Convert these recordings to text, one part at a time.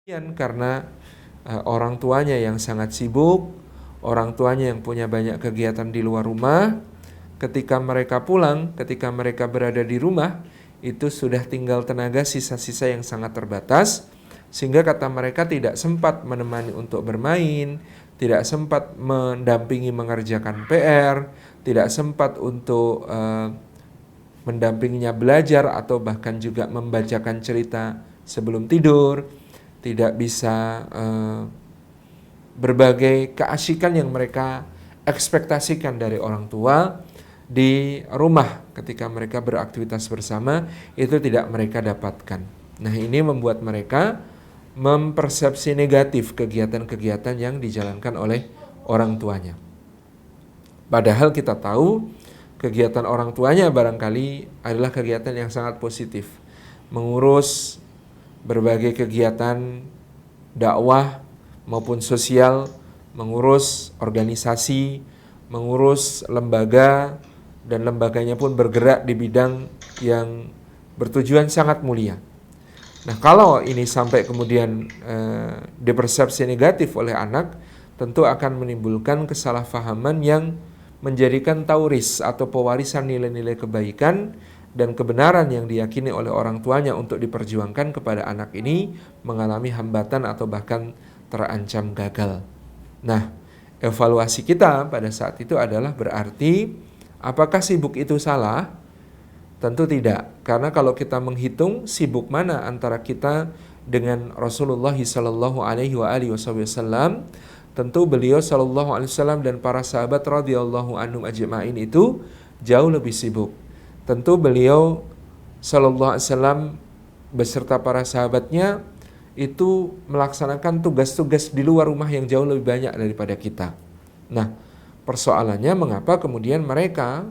Karena orang tuanya yang sangat sibuk, orang tuanya yang punya banyak kegiatan di luar rumah, ketika mereka pulang, ketika mereka berada di rumah, itu sudah tinggal tenaga sisa-sisa yang sangat terbatas, sehingga kata mereka tidak sempat menemani untuk bermain, tidak sempat mendampingi mengerjakan PR, tidak sempat untuk mendampinginya belajar atau bahkan juga membacakan cerita sebelum tidur, tidak bisa berbagai keasikan yang mereka ekspektasikan dari orang tua di rumah ketika mereka beraktivitas bersama, itu tidak mereka dapatkan. Nah, ini membuat mereka mempersepsi negatif kegiatan-kegiatan yang dijalankan oleh orang tuanya. Padahal kita tahu kegiatan orang tuanya barangkali adalah kegiatan yang sangat positif. Mengurus berbagai kegiatan dakwah maupun sosial, mengurus organisasi, mengurus lembaga, dan lembaganya pun bergerak di bidang yang bertujuan sangat mulia. Nah, kalau ini sampai kemudian dipersepsi negatif oleh anak, tentu akan menimbulkan kesalahpahaman yang menjadikan tauris atau pewarisan nilai-nilai kebaikan dan kebenaran yang diyakini oleh orang tuanya untuk diperjuangkan kepada anak ini mengalami hambatan atau bahkan terancam gagal. Nah, evaluasi kita pada saat itu adalah berarti apakah sibuk itu salah? Tentu tidak, karena kalau kita menghitung sibuk mana antara kita dengan Rasulullah sallallahu alaihi wasallam, tentu beliau sallallahu alaihi wasallam dan para sahabat radhiyallahu anhum ajma'in itu jauh lebih sibuk. Tentu beliau sallallahu alaihi wasallam beserta para sahabatnya itu melaksanakan tugas-tugas di luar rumah yang jauh lebih banyak daripada kita. Nah, persoalannya mengapa kemudian mereka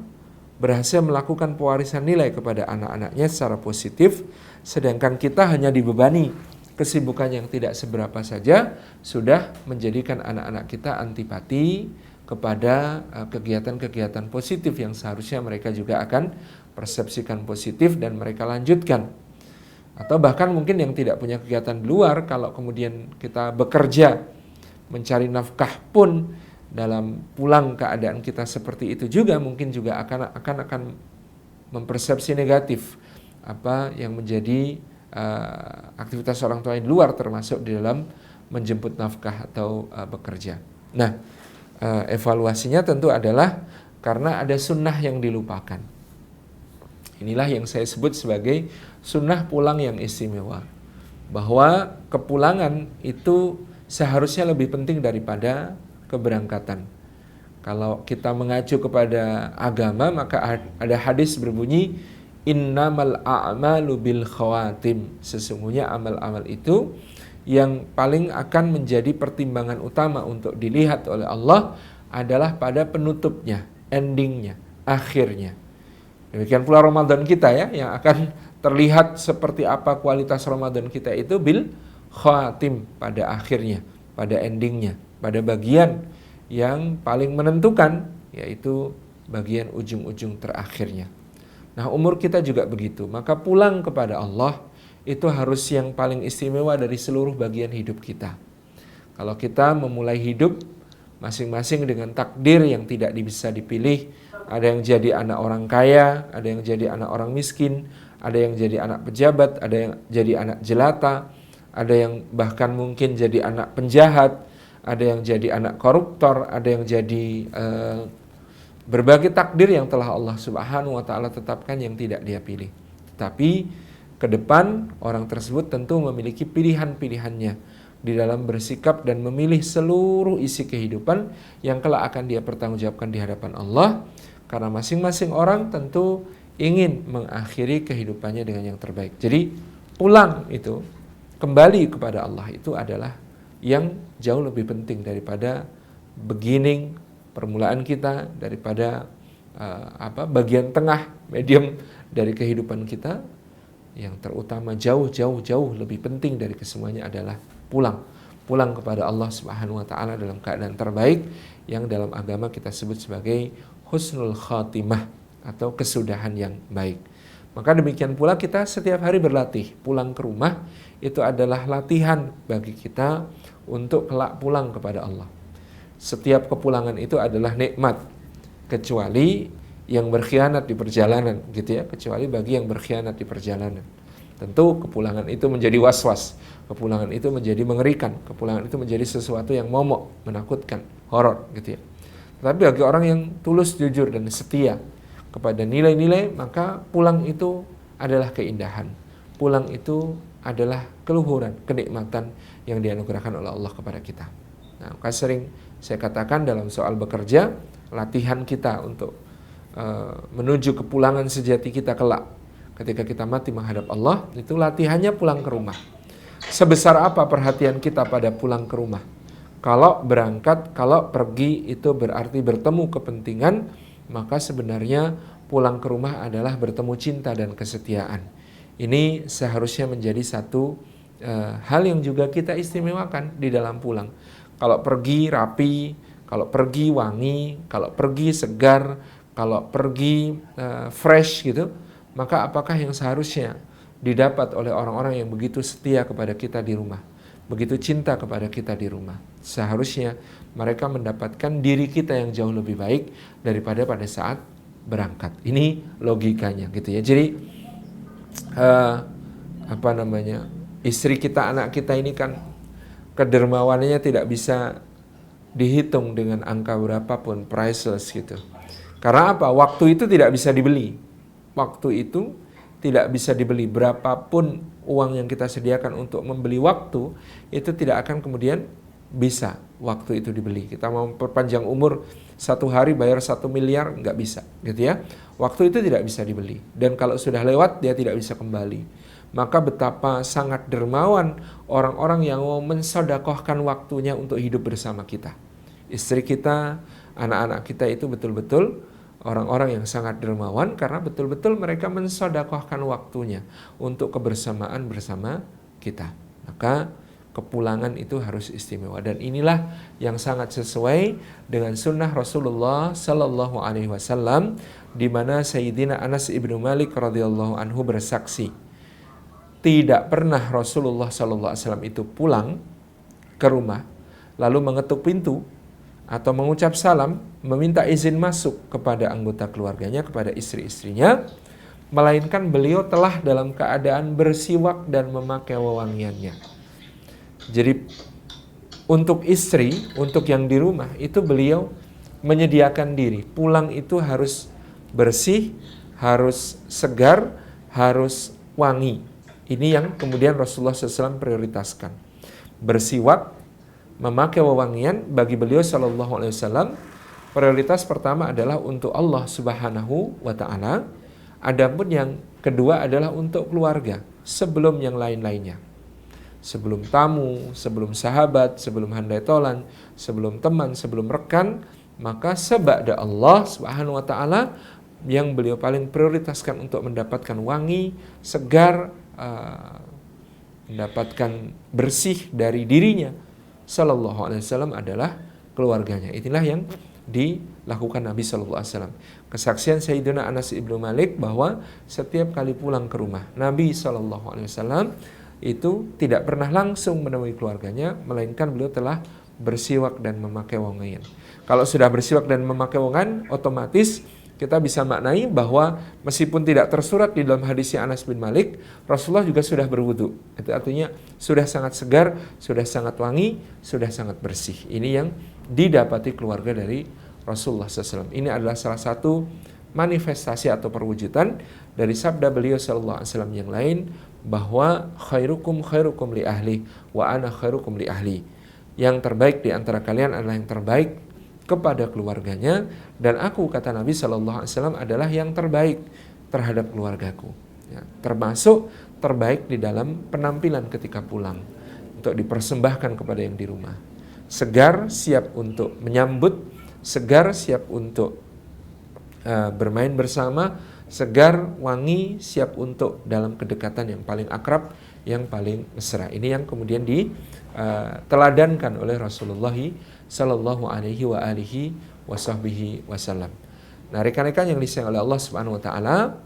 berhasil melakukan pewarisan nilai kepada anak-anaknya secara positif, sedangkan kita hanya dibebani kesibukan yang tidak seberapa saja sudah menjadikan anak-anak kita antipati kepada kegiatan-kegiatan positif yang seharusnya mereka juga akan persepsikan positif dan mereka lanjutkan. Atau bahkan mungkin yang tidak punya kegiatan di luar, kalau kemudian kita bekerja mencari nafkah pun dalam pulang keadaan kita seperti itu juga mungkin juga akan mempersepsi negatif apa yang menjadi aktivitas orang tua di luar, termasuk di dalam menjemput nafkah atau bekerja. Nah, evaluasinya tentu adalah karena ada sunnah yang dilupakan. Inilah yang saya sebut sebagai sunnah pulang yang istimewa, bahwa kepulangan itu seharusnya lebih penting daripada keberangkatan. Kalau kita mengacu kepada agama, maka ada hadis berbunyi innamal a'malu bil khawatim. Sesungguhnya amal-amal itu yang paling akan menjadi pertimbangan utama untuk dilihat oleh Allah adalah pada penutupnya, endingnya, akhirnya. Demikian pula Ramadan kita ya, yang akan terlihat seperti apa kualitas Ramadan kita itu bil khawatim, pada akhirnya, pada endingnya, pada bagian yang paling menentukan, yaitu bagian ujung-ujung terakhirnya. Nah, umur kita juga begitu. Maka pulang kepada Allah itu harus yang paling istimewa dari seluruh bagian hidup kita. Kalau kita memulai hidup masing-masing dengan takdir yang tidak bisa dipilih, ada yang jadi anak orang kaya, ada yang jadi anak orang miskin, ada yang jadi anak pejabat, ada yang jadi anak jelata, ada yang bahkan mungkin jadi anak penjahat, ada yang jadi anak koruptor, ada yang jadi berbagai takdir yang telah Allah Subhanahu wa taala tetapkan yang tidak dia pilih. Tapi ke depan orang tersebut tentu memiliki pilihan-pilihannya di dalam bersikap dan memilih seluruh isi kehidupan yang kelak akan dia pertanggungjawabkan di hadapan Allah, karena masing-masing orang tentu ingin mengakhiri kehidupannya dengan yang terbaik. Jadi pulang itu, kembali kepada Allah itu adalah yang jauh lebih penting daripada beginning, permulaan kita, daripada bagian tengah, medium dari kehidupan kita. Yang terutama jauh lebih penting dari kesemuanya adalah pulang kepada Allah Subhanahu wa taala dalam keadaan terbaik, yang dalam agama kita sebut sebagai husnul khatimah atau kesudahan yang baik. Maka demikian pula kita setiap hari berlatih. Pulang ke rumah itu adalah latihan bagi kita untuk kelak pulang kepada Allah. Setiap kepulangan itu adalah nikmat, kecuali yang berkhianat di perjalanan, gitu ya. Kecuali bagi yang berkhianat di perjalanan. Tentu kepulangan itu menjadi was-was, kepulangan itu menjadi mengerikan, kepulangan itu menjadi sesuatu yang momok, menakutkan, horor, gitu ya. Tapi bagi orang yang tulus, jujur, dan setia kepada nilai-nilai, maka pulang itu adalah keindahan. Pulang itu adalah keluhuran, kenikmatan yang dianugerahkan oleh Allah kepada kita. Nah, maka sering saya katakan dalam soal bekerja, latihan kita untuk menuju kepulangan sejati kita kelak ketika kita mati menghadap Allah, itu latihannya pulang ke rumah. Sebesar apa perhatian kita pada pulang ke rumah? Kalau berangkat, kalau pergi itu berarti bertemu kepentingan, maka sebenarnya pulang ke rumah adalah bertemu cinta dan kesetiaan. Ini seharusnya menjadi satu hal yang juga kita istimewakan di dalam pulang. Kalau pergi rapi, kalau pergi wangi, kalau pergi segar, kalau pergi fresh gitu, maka apakah yang seharusnya didapat oleh orang-orang yang begitu setia kepada kita di rumah, begitu cinta kepada kita di rumah? Seharusnya mereka mendapatkan diri kita yang jauh lebih baik daripada pada saat berangkat. Ini logikanya gitu ya. Jadi istri kita, anak kita ini kan kedermawanannya tidak bisa dihitung dengan angka berapapun, priceless gitu. Karena apa? Waktu itu tidak bisa dibeli. Waktu itu tidak bisa dibeli. Berapapun uang yang kita sediakan untuk membeli waktu, itu tidak akan kemudian bisa waktu itu dibeli. Kita mau perpanjang umur 1 hari bayar 1 miliar, nggak bisa gitu ya. Waktu itu tidak bisa dibeli. Dan kalau sudah lewat, dia tidak bisa kembali. Maka betapa sangat dermawan orang-orang yang mau mensedekahkan waktunya untuk hidup bersama kita. Istri kita, anak-anak kita itu betul-betul orang-orang yang sangat dermawan karena betul-betul mereka mensedekahkan waktunya untuk kebersamaan bersama kita. Maka kepulangan itu harus istimewa, dan inilah yang sangat sesuai dengan sunnah Rasulullah Sallallahu Alaihi Wasallam, di mana Sayyidina Anas ibnu Malik radhiyallahu anhu bersaksi, tidak pernah Rasulullah Sallallahu Alaihi Wasallam itu pulang ke rumah lalu mengetuk pintu atau mengucap salam, meminta izin masuk kepada anggota keluarganya, kepada istri-istrinya, melainkan beliau telah dalam keadaan bersiwak dan memakai wewangiannya. Jadi untuk istri, untuk yang di rumah, itu beliau menyediakan diri. Pulang itu harus bersih, harus segar, harus wangi. Ini yang kemudian Rasulullah SAW prioritaskan. Bersiwak, memakai wewangian, bagi beliau Sallallahu Alaihi Wasallam prioritas pertama adalah untuk Allah Subhanahu wa Ta'ala. Adapun yang kedua adalah untuk keluarga sebelum yang lain-lainnya. Sebelum tamu, sebelum sahabat, sebelum handai tolan, sebelum teman, sebelum rekan, maka seba'da Allah Subhanahu wa Ta'ala yang beliau paling prioritaskan untuk mendapatkan wangi, segar, mendapatkan bersih dari dirinya Sallallahu Alaihi Wasallam adalah keluarganya. Inilah yang dilakukan Nabi Sallallahu Alaihi Wasallam. Kesaksian Sayyidina Anas ibnu Malik bahwa setiap kali pulang ke rumah, Nabi Sallallahu Alaihi Wasallam itu tidak pernah langsung menemui keluarganya, melainkan beliau telah bersiwak dan memakai wewangian. Kalau sudah bersiwak dan memakai wewangian, otomatis kita bisa maknai bahwa meskipun tidak tersurat di dalam hadisnya Anas bin Malik, Rasulullah juga sudah berwudu. Itu artinya sudah sangat segar, sudah sangat wangi, sudah sangat bersih. Ini yang didapati keluarga dari Rasulullah SAW. Ini adalah salah satu manifestasi atau perwujudan dari sabda beliau SAW yang lain, bahwa khairukum khairukum li ahli wa ana khairukum li ahli. Yang terbaik di antara kalian adalah yang terbaik kepada keluarganya, dan aku, kata Nabi Sallallahu Alaihi Wasallam, adalah yang terbaik terhadap keluargaku. Ya, termasuk terbaik di dalam penampilan ketika pulang, untuk dipersembahkan kepada yang di rumah. Segar, siap untuk menyambut, segar, siap untuk bermain bersama, segar, wangi, siap untuk dalam kedekatan yang paling akrab, yang paling mesra. Ini yang kemudian diteladankan oleh Rasulullah Sallallahu Alaihi wa alihi wasahbihi wasallam. Nah, rekan-rekan yang disayang oleh Allah Subhanahu wa Ta'ala,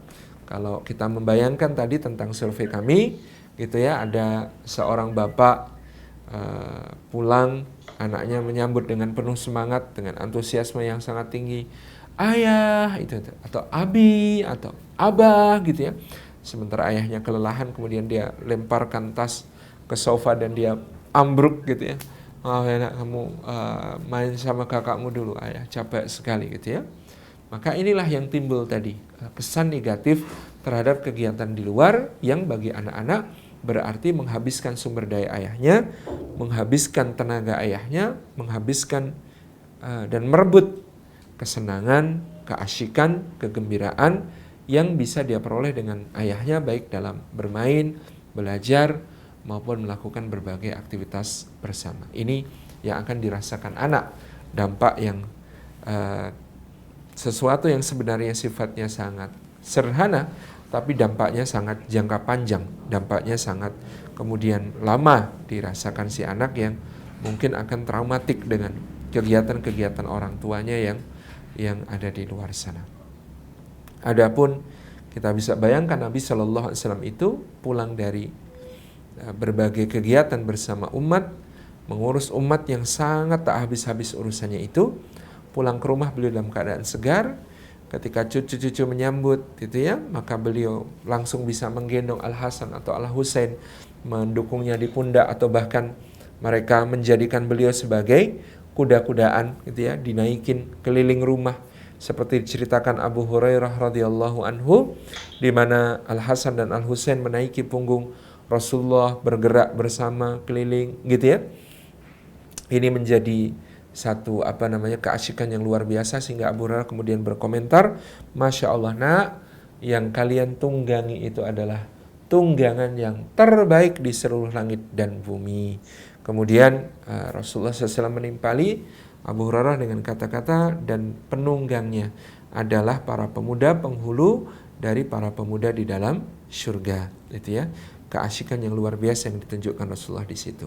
Kalau kita membayangkan tadi tentang survei kami, gitu ya, ada seorang bapak pulang, anaknya menyambut dengan penuh semangat, dengan antusiasme yang sangat tinggi. Ayah, itu atau abi, atau abah, gitu ya. Sementara ayahnya kelelahan, kemudian dia lemparkan tas ke sofa dan dia ambruk, gitu ya. Oh enak, kamu main sama kakakmu dulu, ayah capek sekali, gitu ya. Maka inilah yang timbul tadi, kesan negatif terhadap kegiatan di luar yang bagi anak-anak berarti menghabiskan sumber daya ayahnya, menghabiskan tenaga ayahnya, menghabiskan dan merebut kesenangan, keasyikan, kegembiraan yang bisa dia peroleh dengan ayahnya, baik dalam bermain, belajar, maupun melakukan berbagai aktivitas bersama. Ini yang akan dirasakan anak, dampak yang sesuatu yang sebenarnya sifatnya sangat sederhana, tapi dampaknya sangat jangka panjang, dampaknya sangat kemudian lama dirasakan si anak yang mungkin akan traumatik dengan kegiatan-kegiatan orang tuanya yang ada di luar sana. Adapun kita bisa bayangkan Nabi Shallallahu Alaihi Wasallam itu pulang dari berbagai kegiatan bersama umat, mengurus umat yang sangat tak habis-habis urusannya itu, pulang ke rumah beliau dalam keadaan segar. Ketika cucu-cucu menyambut, gitu ya, maka beliau langsung bisa menggendong Al-Hasan atau Al-Husain, mendukungnya di pundak, atau bahkan mereka menjadikan beliau sebagai kuda-kudaan, gitu ya, dinaikin keliling rumah, seperti diceritakan Abu Hurairah radhiyallahu anhu, di mana Al-Hasan dan Al-Husain menaiki punggung Rasulullah, bergerak bersama keliling, gitu ya. Ini menjadi satu keasyikan yang luar biasa, sehingga Abu Hurairah kemudian berkomentar, Masya Allah nak, yang kalian tunggangi itu adalah tunggangan yang terbaik di seluruh langit dan bumi. Kemudian Rasulullah SAW menimpali Abu Hurairah dengan kata-kata, dan penunggangnya adalah para pemuda penghulu dari para pemuda di dalam surga. Itu ya, keasyikan yang luar biasa yang ditunjukkan Rasulullah di situ.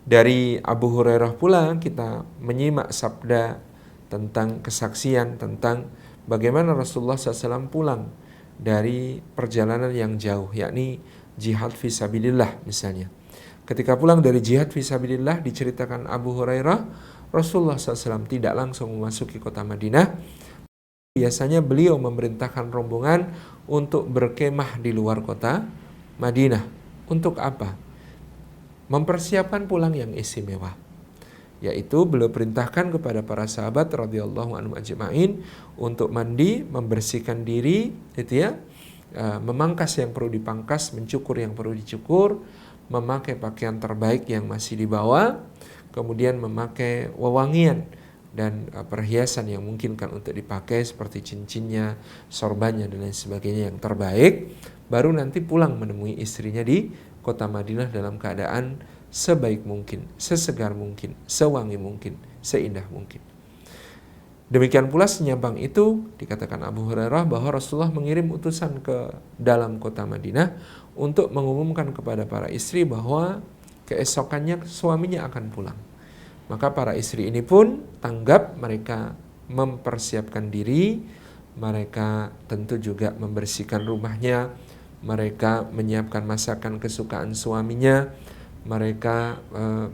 Dari Abu Hurairah pula kita menyimak sabda tentang kesaksian tentang bagaimana Rasulullah SAW pulang dari perjalanan yang jauh, yakni jihad fisabilillah misalnya. Ketika pulang dari jihad fisabilillah, diceritakan Abu Hurairah, Rasulullah SAW tidak langsung memasuki kota Madinah. Biasanya beliau memerintahkan rombongan untuk berkemah di luar kota Madinah. Untuk apa? Mempersiapkan pulang yang istimewa, yaitu beliau perintahkan kepada para sahabat radhiyallahu anhum ajma'in untuk mandi, membersihkan diri, itu ya, memangkas yang perlu dipangkas, mencukur yang perlu dicukur, memakai pakaian terbaik yang masih dibawa, kemudian memakai wewangian dan perhiasan yang memungkinkan untuk dipakai seperti cincinnya, sorbannya dan lain sebagainya yang terbaik, baru nanti pulang menemui istrinya di kota Madinah dalam keadaan sebaik mungkin, sesegar mungkin, sewangi mungkin, seindah mungkin. Demikian pula senyambang itu dikatakan Abu Hurairah bahwa Rasulullah mengirim utusan ke dalam kota Madinah untuk mengumumkan kepada para istri bahwa keesokannya suaminya akan pulang. Maka para istri ini pun tanggap, mereka mempersiapkan diri, mereka tentu juga membersihkan rumahnya, mereka menyiapkan masakan kesukaan suaminya, mereka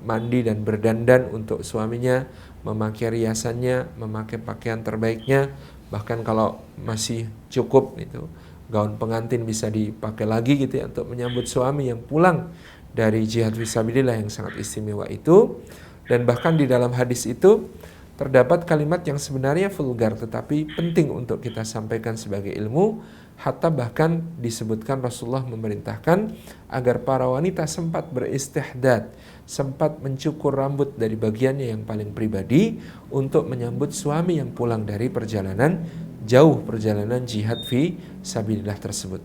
mandi dan berdandan untuk suaminya, memakai riasannya, memakai pakaian terbaiknya, bahkan kalau masih cukup itu gaun pengantin bisa dipakai lagi gitu ya, untuk menyambut suami yang pulang dari jihad fisabilillah yang sangat istimewa itu. Dan bahkan di dalam hadis itu terdapat kalimat yang sebenarnya vulgar tetapi penting untuk kita sampaikan sebagai ilmu. Hatta bahkan disebutkan Rasulullah memerintahkan agar para wanita sempat beristihdad, sempat mencukur rambut dari bagiannya yang paling pribadi untuk menyambut suami yang pulang dari perjalanan jauh, perjalanan jihad fi sabilillah tersebut.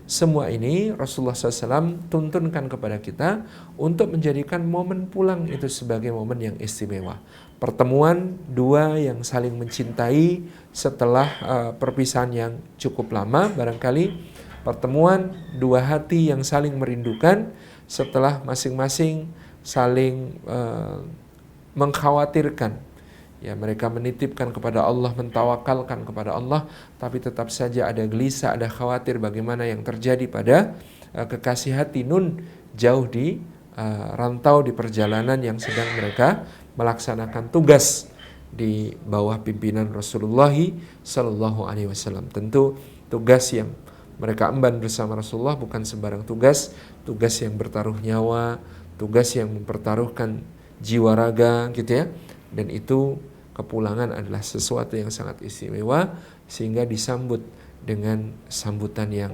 Semua ini Rasulullah SAW tuntunkan kepada kita untuk menjadikan momen pulang itu sebagai momen yang istimewa. Pertemuan dua yang saling mencintai setelah perpisahan yang cukup lama, barangkali pertemuan dua hati yang saling merindukan setelah masing-masing saling mengkhawatirkan Ya, mereka menitipkan kepada Allah, mentawakalkan kepada Allah, tapi tetap saja ada gelisah, ada khawatir bagaimana yang terjadi pada kekasih hati Nun jauh di rantau, di perjalanan yang sedang mereka melaksanakan tugas di bawah pimpinan Rasulullah Sallallahu Alaihi Wasallam. Tentu tugas yang mereka emban bersama Rasulullah bukan sembarang tugas, tugas yang bertaruh nyawa, tugas yang mempertaruhkan jiwa raga, gitu ya. Dan itu kepulangan adalah sesuatu yang sangat istimewa, sehingga disambut dengan sambutan yang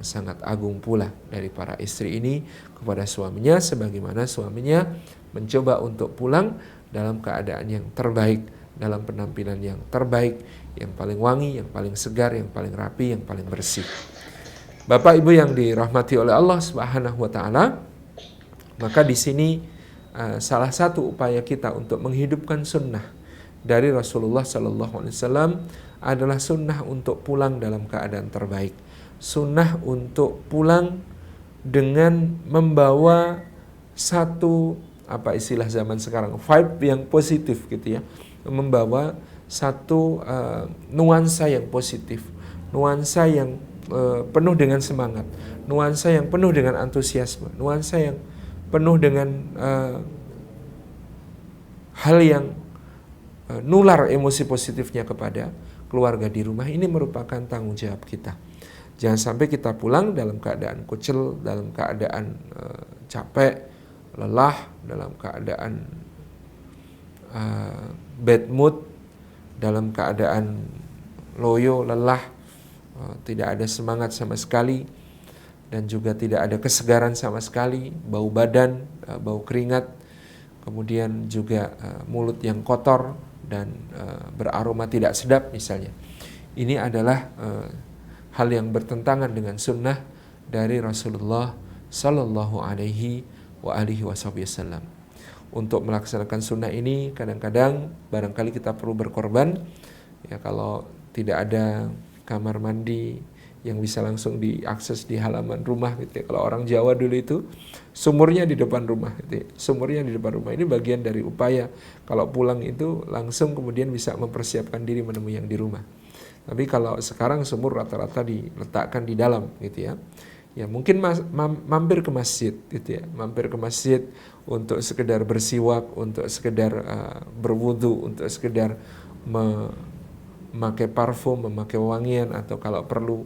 sangat agung pula dari para istri ini kepada suaminya, sebagaimana suaminya mencoba untuk pulang dalam keadaan yang terbaik, dalam penampilan yang terbaik, yang paling wangi, yang paling segar, yang paling rapi, yang paling bersih. Bapak Ibu yang dirahmati oleh Allah Subhanahu wa taala, maka di sini salah satu upaya kita untuk menghidupkan sunnah dari Rasulullah Sallallahu Alaihi Wasallam adalah sunnah untuk pulang dalam keadaan terbaik, sunnah untuk pulang dengan membawa satu, apa istilah zaman sekarang, vibe yang positif, gitu ya, membawa satu nuansa yang positif, nuansa yang penuh dengan semangat, nuansa yang penuh dengan antusiasme, nuansa yang penuh dengan hal yang nular emosi positifnya kepada keluarga di rumah. Ini merupakan tanggung jawab kita. Jangan sampai kita pulang dalam keadaan kucel, dalam keadaan capek, lelah, dalam keadaan bad mood, dalam keadaan loyo, lelah, tidak ada semangat sama sekali, dan juga tidak ada kesegaran sama sekali, bau badan, bau keringat, kemudian juga mulut yang kotor dan beraroma tidak sedap misalnya. Ini adalah hal yang bertentangan dengan sunnah dari Rasulullah Sallallahu Alaihi Wasallam. Untuk melaksanakan sunnah ini kadang-kadang barangkali kita perlu berkorban. Ya, kalau tidak ada kamar mandi yang bisa langsung diakses di halaman rumah, gitu ya. Kalau orang Jawa dulu itu sumurnya di depan rumah, gitu ya. Sumurnya di depan rumah ini bagian dari upaya kalau pulang itu langsung kemudian bisa mempersiapkan diri menemui yang di rumah. Tapi kalau sekarang sumur rata-rata diletakkan di dalam, gitu ya. Ya mungkin mampir ke masjid, gitu ya. Mampir ke masjid untuk sekedar bersiwak, untuk sekedar berwudu, untuk sekedar memakai parfum, memakai wangian, atau kalau perlu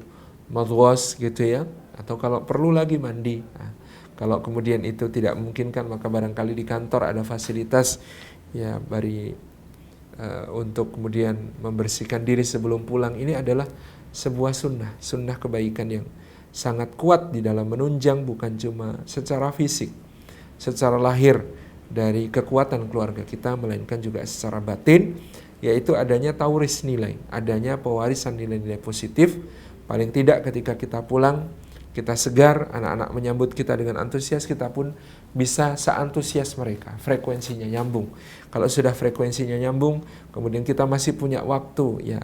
madwas, gitu ya, atau kalau perlu lagi mandi. Nah, kalau kemudian itu tidak memungkinkan, maka barangkali di kantor ada fasilitas ya untuk kemudian membersihkan diri sebelum pulang. Ini adalah sebuah sunnah kebaikan yang sangat kuat di dalam menunjang bukan cuma secara fisik, secara lahir dari kekuatan keluarga kita, melainkan juga secara batin, yaitu adanya tauris nilai, adanya pewarisan nilai-nilai positif. Paling tidak ketika kita pulang, kita segar, anak-anak menyambut kita dengan antusias, kita pun bisa seantusias mereka, frekuensinya nyambung. Kalau sudah frekuensinya nyambung, kemudian kita masih punya waktu, ya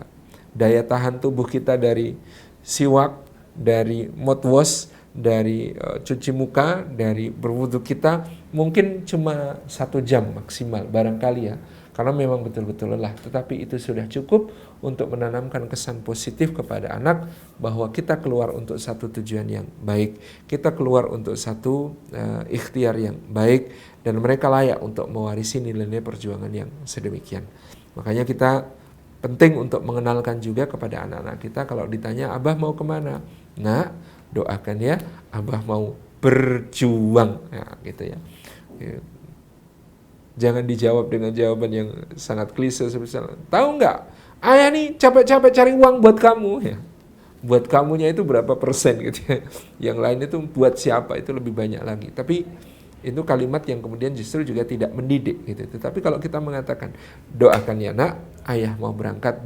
daya tahan tubuh kita dari siwak, dari mouthwash, dari cuci muka, dari berwudu kita, mungkin cuma 1 jam maksimal barangkali ya, karena memang betul-betul lelah. Tetapi itu sudah cukup untuk menanamkan kesan positif kepada anak bahwa kita keluar untuk satu tujuan yang baik, kita keluar untuk satu ikhtiar yang baik, dan mereka layak untuk mewarisi nilai-nilai perjuangan yang sedemikian. Makanya kita penting untuk mengenalkan juga kepada anak-anak kita, kalau ditanya Abah mau kemana? Nah, doakan ya, Abah mau berjuang, ya, gitu ya. Jangan dijawab dengan jawaban yang sangat klise seperti tahu nggak, ayah nih capek-capek cari uang buat kamu, ya. Buat kamunya itu berapa persen, gitu ya. Yang lain itu buat siapa, itu lebih banyak lagi. Tapi itu kalimat yang kemudian justru juga tidak mendidik, gitu. Tetapi kalau kita mengatakan doakan ya nak, ayah mau berangkat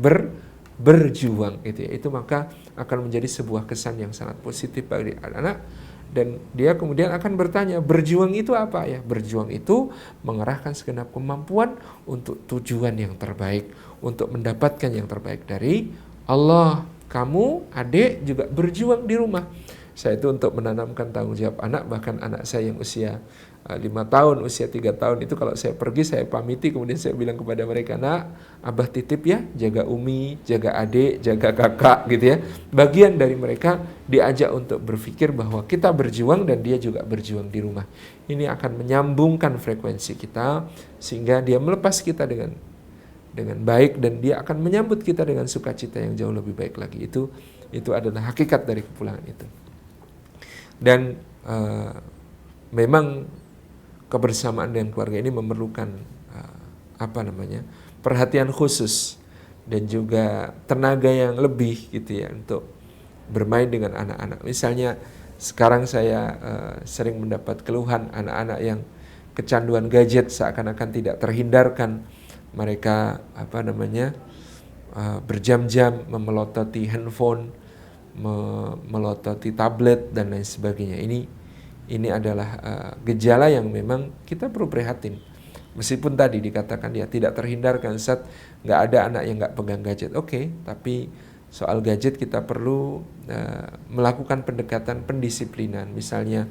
berjuang, gitu ya, itu maka akan menjadi sebuah kesan yang sangat positif bagi anak-anak. Dan dia kemudian akan bertanya, berjuang itu apa ya? Berjuang itu mengerahkan segenap kemampuan untuk tujuan yang terbaik, untuk mendapatkan yang terbaik dari Allah. Kamu, adik, juga berjuang di rumah. Saya itu untuk menanamkan tanggung jawab anak, bahkan anak saya yang usia 5 tahun, usia 3 tahun itu kalau saya pergi saya pamiti, kemudian saya bilang kepada mereka, nak, abah titip ya, jaga umi, jaga adik, jaga kakak gitu ya. Bagian dari mereka diajak untuk berpikir bahwa kita berjuang dan dia juga berjuang di rumah. Ini akan menyambungkan frekuensi kita sehingga dia melepas kita dengan baik dan dia akan menyambut kita dengan sukacita yang jauh lebih baik lagi. Itu adalah hakikat dari kepulangan itu. Dan memang kebersamaan dengan keluarga ini memerlukan perhatian khusus dan juga tenaga yang lebih gitu ya untuk bermain dengan anak-anak. Misalnya sekarang saya sering mendapat keluhan anak-anak yang kecanduan gadget seakan-akan tidak terhindarkan. Mereka berjam-jam memelototi handphone, memelototi tablet dan lain sebagainya. Ini adalah gejala yang memang kita perlu prihatin. Meskipun tadi dikatakan ya tidak terhindarkan, saat nggak ada anak yang nggak pegang gadget. Oke, tapi soal gadget kita perlu melakukan pendekatan pendisiplinan. Misalnya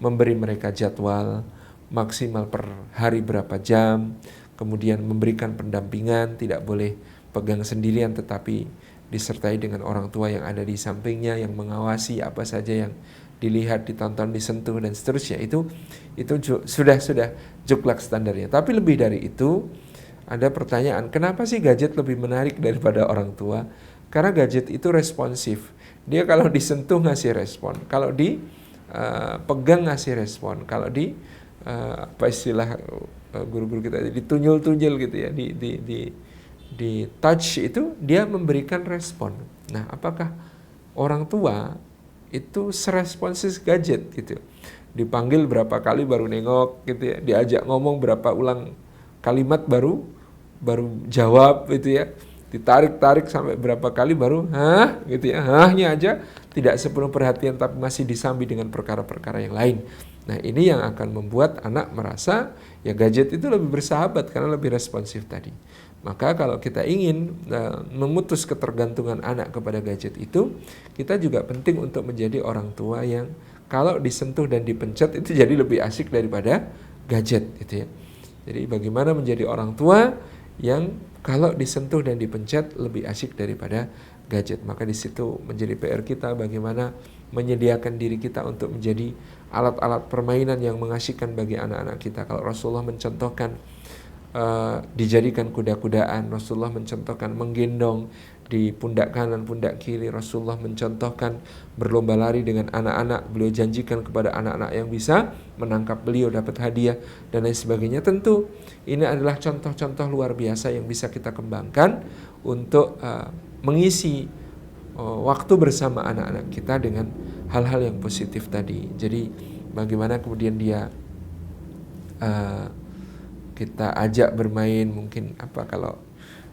memberi mereka jadwal maksimal per hari berapa jam, kemudian memberikan pendampingan, tidak boleh pegang sendirian tetapi disertai dengan orang tua yang ada di sampingnya, yang mengawasi apa saja yang dilihat, ditonton, disentuh dan seterusnya. Itu sudah juklak standarnya. Tapi lebih dari itu ada pertanyaan, kenapa sih gadget lebih menarik daripada orang tua? Karena gadget itu responsif. Dia kalau disentuh ngasih respon, kalau dipegang ngasih respon, kalau apa istilah guru-guru kita, ditunyul-tunyul gitu ya, di touch itu dia memberikan respon. Nah, apakah orang tua itu seresponsif gadget gitu? Dipanggil berapa kali baru nengok gitu ya, diajak ngomong berapa ulang kalimat baru jawab gitu ya, ditarik sampai berapa kali baru hah gitu ya, hahnya aja tidak sepenuh perhatian tapi masih disambi dengan perkara-perkara yang lain. Nah, ini yang akan membuat anak merasa ya gadget itu lebih bersahabat karena lebih responsif tadi. Maka kalau kita ingin memutus ketergantungan anak kepada gadget itu, kita juga penting untuk menjadi orang tua yang kalau disentuh dan dipencet itu jadi lebih asik daripada gadget gitu ya. Jadi bagaimana menjadi orang tua yang kalau disentuh dan dipencet lebih asik daripada gadget. Maka di situ menjadi PR kita bagaimana menyediakan diri kita untuk menjadi alat-alat permainan yang mengasyikkan bagi anak-anak kita. Kalau Rasulullah mencontohkan dijadikan kuda-kudaan, Rasulullah mencontohkan menggendong di pundak kanan, pundak kiri, Rasulullah mencontohkan berlomba lari dengan anak-anak, beliau janjikan kepada anak-anak yang bisa menangkap beliau dapat hadiah dan lain sebagainya. Tentu ini adalah contoh-contoh luar biasa yang bisa kita kembangkan untuk mengisi waktu bersama anak-anak kita dengan hal-hal yang positif tadi. Jadi bagaimana kemudian dia kita ajak bermain, mungkin kalau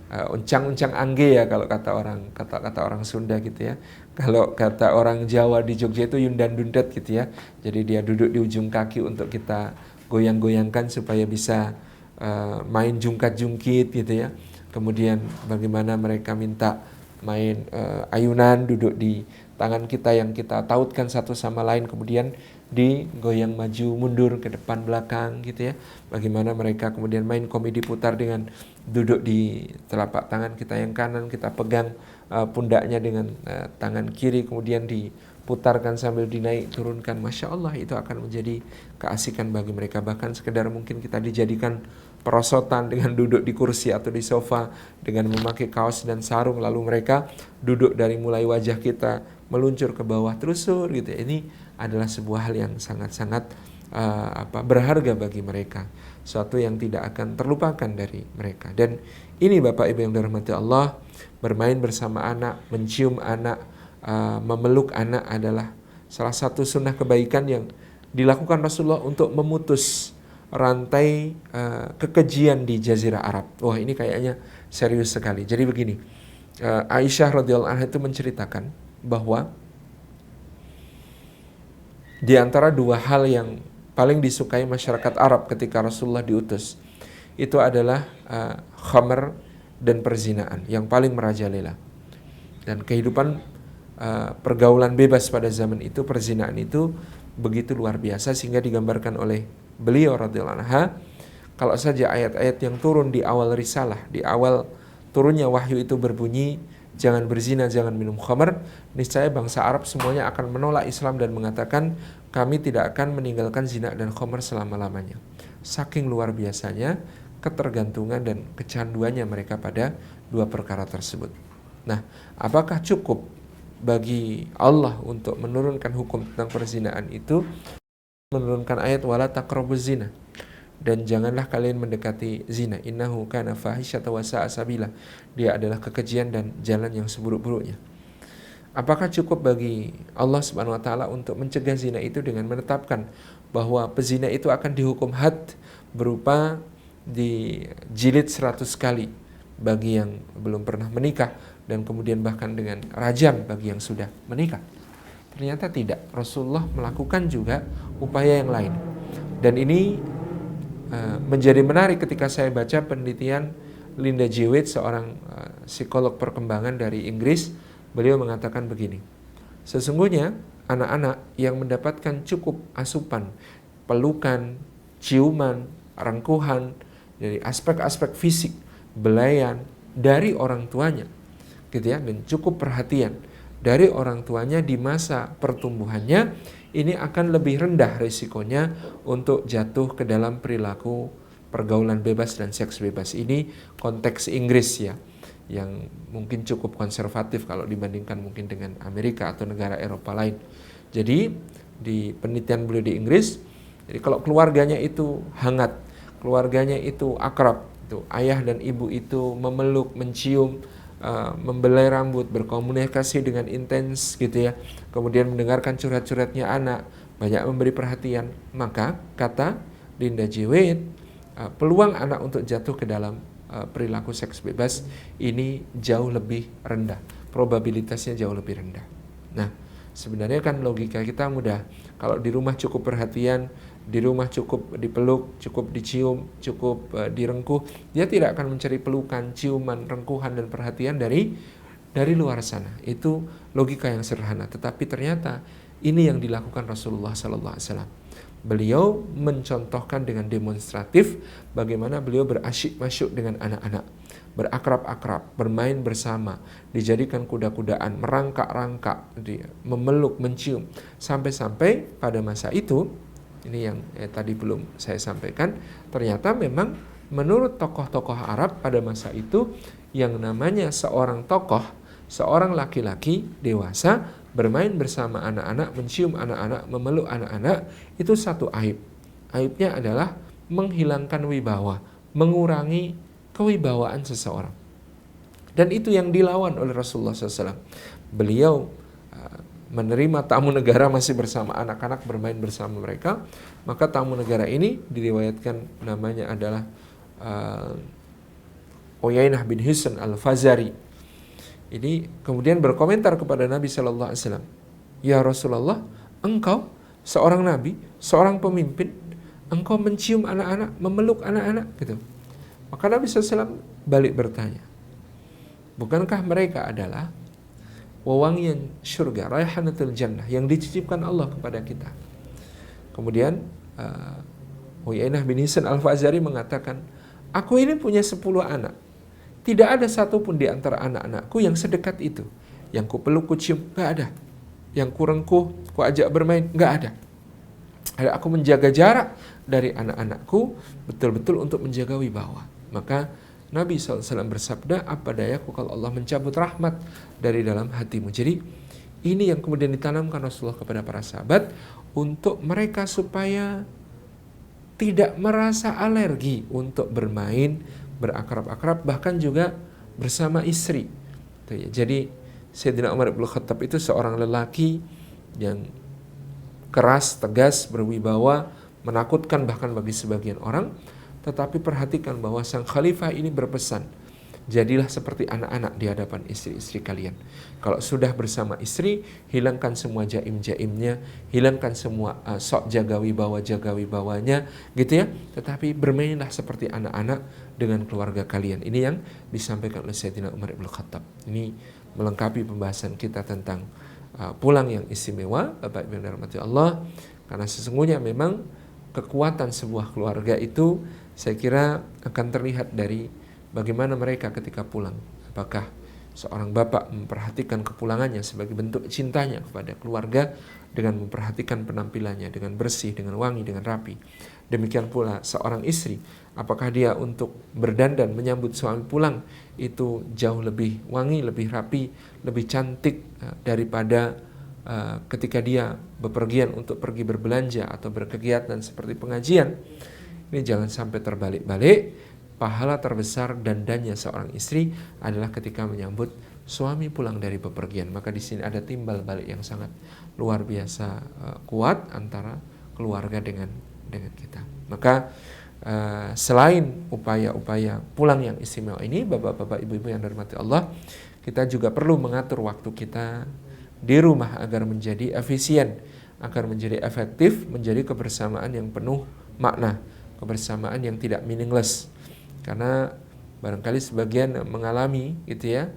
uncang-uncang angge ya kalau kata orang Sunda gitu ya. Kalau kata orang Jawa di Jogja itu yundan dundet gitu ya. Jadi dia duduk di ujung kaki untuk kita goyang-goyangkan supaya bisa main jungkat-jungkit gitu ya. Kemudian bagaimana mereka minta main ayunan, duduk di tangan kita yang kita tautkan satu sama lain, kemudian digoyang maju mundur ke depan belakang gitu ya. Bagaimana mereka kemudian main komedi putar dengan duduk di telapak tangan kita yang kanan, kita pegang pundaknya dengan tangan kiri, kemudian diputarkan sambil dinaik turunkan. Masya Allah, itu akan menjadi keasikan bagi mereka. Bahkan sekedar mungkin kita dijadikan perosotan dengan duduk di kursi atau di sofa dengan memakai kaos dan sarung, lalu mereka duduk dari mulai wajah kita meluncur ke bawah terusur gitu ya. Ini adalah sebuah hal yang sangat-sangat berharga bagi mereka, suatu yang tidak akan terlupakan dari mereka. Dan ini Bapak Ibu yang dirahmati Allah, bermain bersama anak, mencium anak, memeluk anak adalah salah satu sunnah kebaikan yang dilakukan Rasulullah untuk memutus rantai kekejian di Jazirah Arab. Wah, ini kayaknya serius sekali. Jadi begini, Aisyah radhiyallahu anha itu menceritakan bahwa di antara dua hal yang paling disukai masyarakat Arab ketika Rasulullah diutus, itu adalah khamr dan perzinaan yang paling merajalela. Dan kehidupan pergaulan bebas pada zaman itu, perzinaan itu begitu luar biasa sehingga digambarkan oleh beliau radhiyallahu anha, kalau saja ayat-ayat yang turun di awal risalah, di awal turunnya wahyu itu berbunyi, jangan berzina, jangan minum khamar, niscaya bangsa Arab semuanya akan menolak Islam dan mengatakan, kami tidak akan meninggalkan zina dan khamar selama-lamanya. Saking luar biasanya ketergantungan dan kecanduannya mereka pada dua perkara tersebut. Nah, apakah cukup bagi Allah untuk menurunkan hukum tentang perzinaan itu, menurunkan ayat wala taqrabuz zina, dan janganlah kalian mendekati zina, innahu kana fahisyatan wa sa'a sabila, dia adalah kekejian dan jalan yang seburuk-buruknya. Apakah cukup bagi Allah Subhanahu wa taala untuk mencegah zina itu dengan menetapkan bahwa pezina itu akan dihukum had berupa dijilid 100 kali bagi yang belum pernah menikah, dan kemudian bahkan dengan rajam bagi yang sudah menikah? Ternyata tidak. Rasulullah melakukan juga upaya yang lain. Dan ini menjadi menarik ketika saya baca penelitian Linda Jewett, seorang psikolog perkembangan dari Inggris. Beliau mengatakan begini, sesungguhnya anak-anak yang mendapatkan cukup asupan, pelukan, ciuman, rengkuhan, dari aspek-aspek fisik, belayan dari orang tuanya, gitu ya, dan cukup perhatian dari orang tuanya di masa pertumbuhannya, ini akan lebih rendah risikonya untuk jatuh ke dalam perilaku pergaulan bebas dan seks bebas. Ini konteks Inggris ya, yang mungkin cukup konservatif kalau dibandingkan mungkin dengan Amerika atau negara Eropa lain. Jadi di penelitian beliau di Inggris, jadi kalau keluarganya itu hangat, keluarganya itu akrab, itu ayah dan ibu itu memeluk, mencium, membelai rambut, berkomunikasi dengan intens gitu ya, kemudian mendengarkan curhat-curhatnya anak, banyak memberi perhatian, maka kata Linda Jewett, peluang anak untuk jatuh ke dalam perilaku seks bebas ini jauh lebih rendah, probabilitasnya jauh lebih rendah. Nah, sebenarnya kan logika kita mudah. Kalau di rumah cukup perhatian, di rumah cukup dipeluk, cukup dicium, cukup direngkuh, dia tidak akan mencari pelukan, ciuman, rengkuhan dan perhatian dari luar sana. Itu logika yang sederhana, tetapi ternyata ini yang dilakukan Rasulullah sallallahu alaihi wasallam. Beliau mencontohkan dengan demonstratif bagaimana beliau berasyik-masyuk dengan anak-anak, berakrab-akrab, bermain bersama, dijadikan kuda-kudaan, merangkak-rangkak, memeluk, mencium, sampai-sampai pada masa itu, ini yang tadi belum saya sampaikan, ternyata memang menurut tokoh-tokoh Arab pada masa itu, yang namanya seorang tokoh, seorang laki-laki dewasa bermain bersama anak-anak, mencium anak-anak, memeluk anak-anak, itu satu aib. Aibnya adalah menghilangkan wibawa, mengurangi kewibawaan seseorang. Dan itu yang dilawan oleh Rasulullah SAW. Beliau menerima tamu negara masih bersama anak-anak, bermain bersama mereka. Maka tamu negara ini diriwayatkan namanya adalah Uyainah bin Hisn al-Fazari. Ini kemudian berkomentar kepada Nabi Shallallahu Alaihi Wasallam, ya Rasulullah, engkau seorang nabi, seorang pemimpin, engkau mencium anak-anak, memeluk anak-anak, gitu. Maka Nabi SAW balik bertanya, bukankah mereka adalah wewangian surga, raihatul jannah, yang dicicipkan Allah kepada kita? Kemudian Uyainah bin Hisn al-Fazari mengatakan, aku ini punya 10 anak. Tidak ada satupun di antara anak-anakku yang sedekat itu. Yang ku peluk, ku cium, gak ada. Yang ku rengkuh, ku ajak bermain, gak ada. Aku menjaga jarak dari anak-anakku betul-betul untuk menjaga wibawa. Maka Nabi SAW bersabda, apa dayaku kalau Allah mencabut rahmat dari dalam hatimu. Jadi ini yang kemudian ditanamkan Rasulullah kepada para sahabat, untuk mereka supaya tidak merasa alergi untuk bermain, berakrab-akrab, bahkan juga bersama istri. Jadi Sayyidina Umar bin Khattab itu seorang lelaki yang keras, tegas, berwibawa, menakutkan bahkan bagi sebagian orang. Tetapi perhatikan bahwa sang khalifah ini berpesan, jadilah seperti anak-anak di hadapan istri-istri kalian. Kalau sudah bersama istri, hilangkan semua jaim-jaimnya, hilangkan semua sok jaga wibawanya, gitu ya. Tetapi bermainlah seperti anak-anak dengan keluarga kalian. Ini yang disampaikan oleh Sayyidina Umar bin Khattab. Ini melengkapi pembahasan kita tentang pulang yang istimewa, Bapak Ibu yang dirahmati Allah. Karena sesungguhnya memang kekuatan sebuah keluarga itu saya kira akan terlihat dari bagaimana mereka ketika pulang. Apakah seorang bapak memperhatikan kepulangannya sebagai bentuk cintanya kepada keluarga dengan memperhatikan penampilannya dengan bersih, dengan wangi, dengan rapi. Demikian pula seorang istri, apakah dia untuk berdandan menyambut suami pulang itu jauh lebih wangi, lebih rapi, lebih cantik daripada ketika dia bepergian untuk pergi berbelanja atau berkegiatan seperti pengajian. Ini jangan sampai terbalik-balik. Pahala terbesar dandannya seorang istri adalah ketika menyambut suami pulang dari bepergian. Maka di sini ada timbal balik yang sangat luar biasa kuat antara keluarga dengan kita. Maka selain upaya-upaya pulang yang istimewa ini, bapak-bapak, ibu-ibu yang dirahmati Allah, kita juga perlu mengatur waktu kita di rumah agar menjadi efisien, agar menjadi efektif, menjadi kebersamaan yang penuh makna, kebersamaan yang tidak meaningless. Karena barangkali sebagian mengalami gitu ya,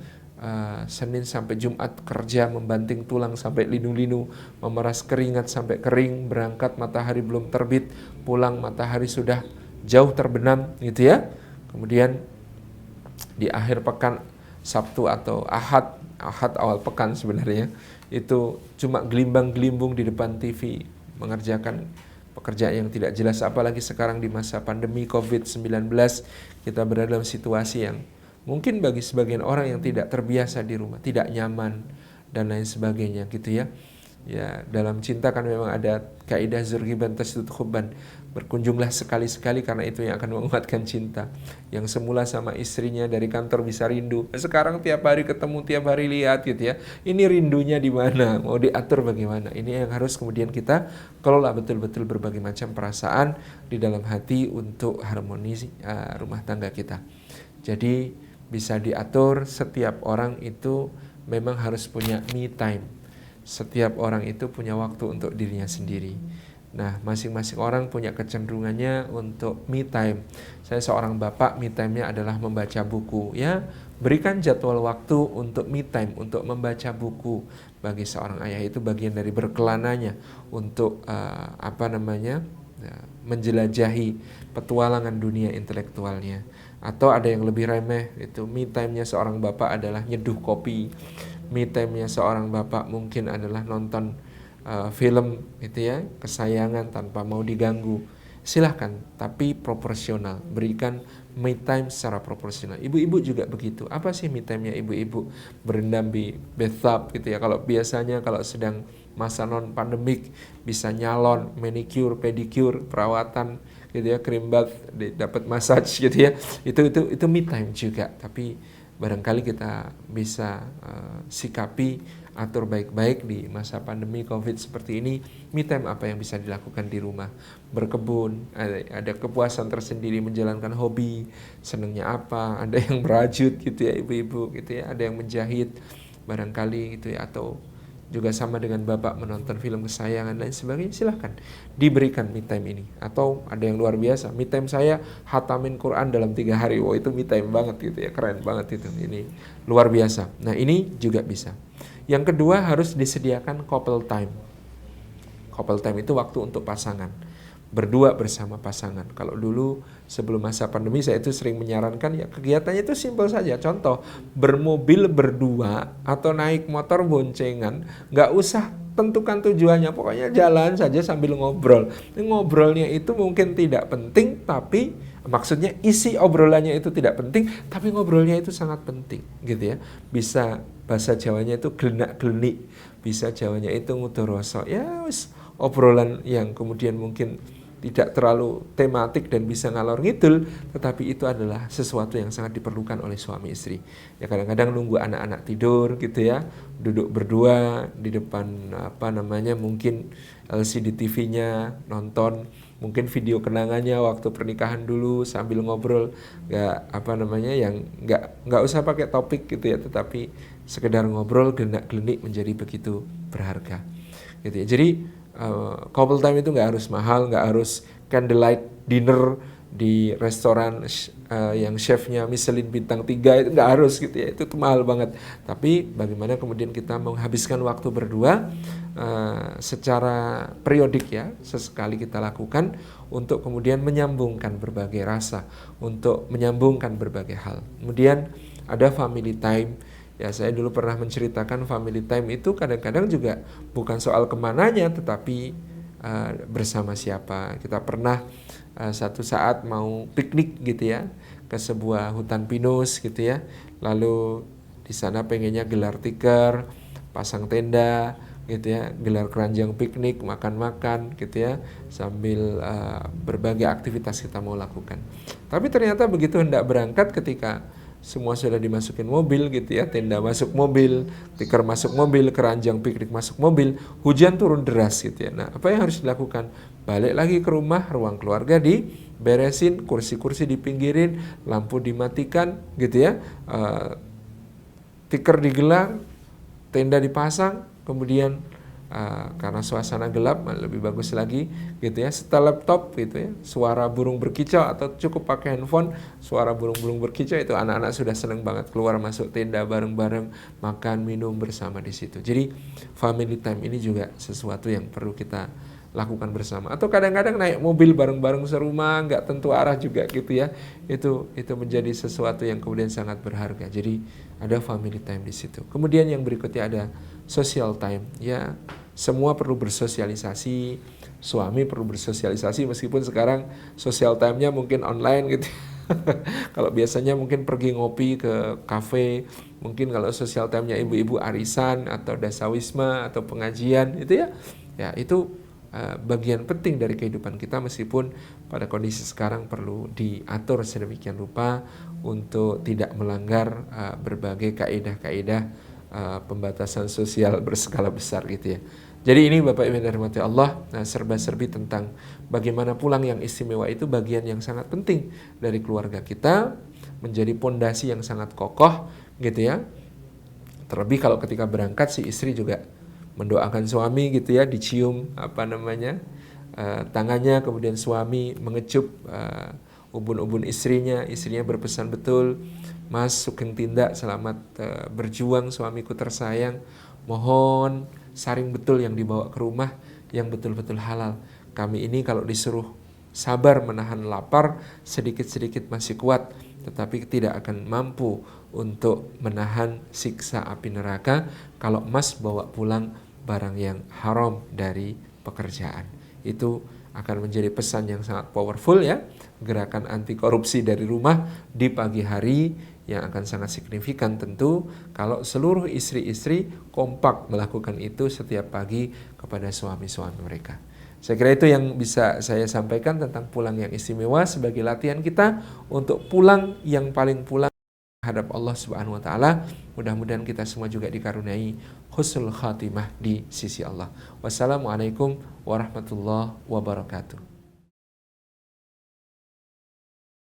Senin sampai Jumat kerja membanting tulang sampai linu-linu, memeras keringat sampai kering, berangkat matahari belum terbit, pulang matahari sudah jauh terbenam gitu ya. Kemudian di akhir pekan Sabtu atau Ahad awal pekan sebenarnya itu cuma gelimbang-gelimbung di depan TV mengerjakan pekerjaan yang tidak jelas. Apalagi sekarang di masa pandemi COVID-19 kita berada dalam situasi yang mungkin bagi sebagian orang yang tidak terbiasa di rumah, tidak nyaman dan lain sebagainya gitu ya. Ya, dalam cinta kan memang ada kaidah zurgiban tasdud khubban, berkunjunglah sekali-sekali karena itu yang akan menguatkan cinta. Yang semula sama istrinya dari kantor bisa rindu, sekarang tiap hari ketemu, tiap hari lihat gitu ya. Ini rindunya di mana? Mau diatur bagaimana? Ini yang harus kemudian kita kelola betul-betul berbagai macam perasaan di dalam hati untuk harmoni rumah tangga kita. Jadi bisa diatur, setiap orang itu memang harus punya me time. Setiap orang itu punya waktu untuk dirinya sendiri. Nah, masing-masing orang punya kecenderungannya untuk me time. Saya seorang bapak, me time-nya adalah membaca buku. Ya, berikan jadwal waktu untuk me time, untuk membaca buku. Bagi seorang ayah itu bagian dari berkelananya untuk menjelajahi petualangan dunia intelektualnya. Atau ada yang lebih remeh, itu me time-nya seorang bapak adalah nyeduh kopi. Me time-nya seorang bapak mungkin adalah nonton film gitu ya, kesayangan tanpa mau diganggu. Silahkan, tapi proporsional. Berikan me time secara proporsional. Ibu-ibu juga begitu. Apa sih me time-nya ibu-ibu? Berendam di bathtub gitu ya. Kalau biasanya kalau sedang masa non pandemik bisa nyalon, manicure, pedicure, perawatan gitu ya, cream bath, dapat massage gitu ya. Itu me time juga. Tapi barangkali kita bisa sikapi, atur baik-baik di masa pandemi COVID seperti ini. Me time apa yang bisa dilakukan di rumah? Berkebun, ada kepuasan tersendiri menjalankan hobi, senangnya apa? Ada yang merajut gitu ya ibu-ibu gitu ya, ada yang menjahit barangkali gitu ya, atau juga sama dengan bapak menonton film kesayangan dan sebagainya. Silahkan diberikan me time ini. Atau ada yang luar biasa, me time saya hatamin Quran dalam 3 hari. Wah, itu me time banget gitu ya, keren banget itu. Ini luar biasa. Nah, ini juga bisa. Yang kedua, harus disediakan couple time. Couple time itu waktu untuk pasangan, berdua bersama pasangan. Kalau dulu sebelum masa pandemi saya itu sering menyarankan ya kegiatannya itu simpel saja. Contoh, bermobil berdua atau naik motor boncengan, nggak usah tentukan tujuannya, pokoknya jalan saja sambil ngobrol. Ngobrolnya itu mungkin tidak penting, tapi maksudnya isi obrolannya itu tidak penting, tapi ngobrolnya itu sangat penting gitu ya. Bisa bahasa Jawanya itu glenak-glenik, bisa Jawanya itu ngudoroso. Ya obrolan yang kemudian mungkin tidak terlalu tematik dan bisa ngalor ngidul, tetapi itu adalah sesuatu yang sangat diperlukan oleh suami istri. Ya kadang-kadang nunggu anak-anak tidur gitu ya, duduk berdua di depan mungkin LCD TV-nya, nonton mungkin video kenangannya waktu pernikahan dulu sambil ngobrol, yang nggak usah pakai topik gitu ya, tetapi sekedar ngobrol gelenak-gelenik menjadi begitu berharga. Gitu ya. Jadi couple time itu nggak harus mahal, nggak harus candlelight dinner di restoran yang chefnya Michelin bintang 3 itu nggak harus gitu ya, itu mahal banget. Tapi bagaimana kemudian kita menghabiskan waktu berdua secara periodik ya, sesekali kita lakukan untuk kemudian menyambungkan berbagai rasa, untuk menyambungkan berbagai hal. Kemudian ada family time. Ya, saya dulu pernah menceritakan family time itu kadang-kadang juga bukan soal kemananya, tetapi bersama siapa. Kita pernah satu saat mau piknik gitu ya, ke sebuah hutan pinus gitu ya. Lalu di sana pengennya gelar tikar, pasang tenda gitu ya, gelar keranjang piknik, makan-makan gitu ya, sambil berbagai aktivitas kita mau lakukan. Tapi ternyata begitu hendak berangkat, ketika semua sudah dimasukin mobil gitu ya, tenda masuk mobil, tikar masuk mobil, keranjang piknik masuk mobil, hujan turun deras gitu ya. Nah, apa yang harus dilakukan? Balik lagi ke rumah, ruang keluarga diberesin, kursi-kursi dipinggirin, lampu dimatikan gitu ya, tikar digelar, tenda dipasang, kemudian karena suasana gelap lebih bagus lagi gitu ya, setel laptop gitu ya, suara burung berkicau atau cukup pakai handphone, suara burung-burung berkicau itu anak-anak sudah seneng banget, keluar masuk tenda bareng-bareng, makan minum bersama di situ. Jadi family time ini juga sesuatu yang perlu kita lakukan bersama. Atau kadang-kadang naik mobil bareng-bareng serumah, nggak tentu arah juga gitu ya, itu menjadi sesuatu yang kemudian sangat berharga. Jadi ada family time di situ. Kemudian yang berikutnya ada social time ya. Semua perlu bersosialisasi, suami perlu bersosialisasi meskipun sekarang social time-nya mungkin online gitu. Kalau biasanya mungkin pergi ngopi ke kafe, mungkin kalau social time-nya ibu-ibu arisan atau dasawisma atau pengajian itu ya, ya itu bagian penting dari kehidupan kita, meskipun pada kondisi sekarang perlu diatur sedemikian rupa untuk tidak melanggar berbagai kaidah-kaidah pembatasan sosial berskala besar gitu ya. Jadi ini Bapak Ibu yang dirahmati Allah, serba-serbi tentang bagaimana pulang yang istimewa itu bagian yang sangat penting dari keluarga kita, menjadi pondasi yang sangat kokoh gitu ya. Terlebih kalau ketika berangkat si istri juga mendoakan suami gitu ya, dicium tangannya, kemudian suami mengecup ubun-ubun istrinya berpesan betul, Mas Sugeng Tindak, selamat berjuang suamiku tersayang, mohon saring betul yang dibawa ke rumah yang betul-betul halal. Kami ini kalau disuruh sabar menahan lapar sedikit-sedikit masih kuat, tetapi tidak akan mampu untuk menahan siksa api neraka kalau Mas bawa pulang barang yang haram dari pekerjaan. Itu akan menjadi pesan yang sangat powerful ya, gerakan anti korupsi dari rumah di pagi hari yang akan sangat signifikan tentu kalau seluruh istri-istri kompak melakukan itu setiap pagi kepada suami-suami mereka. Saya kira itu yang bisa saya sampaikan tentang pulang yang istimewa sebagai latihan kita untuk pulang yang paling pulang hadap Allah Subhanahu wa taala. Mudah-mudahan kita semua juga dikaruniai husnul khatimah di sisi Allah. Wassalamualaikum warahmatullahi wabarakatuh.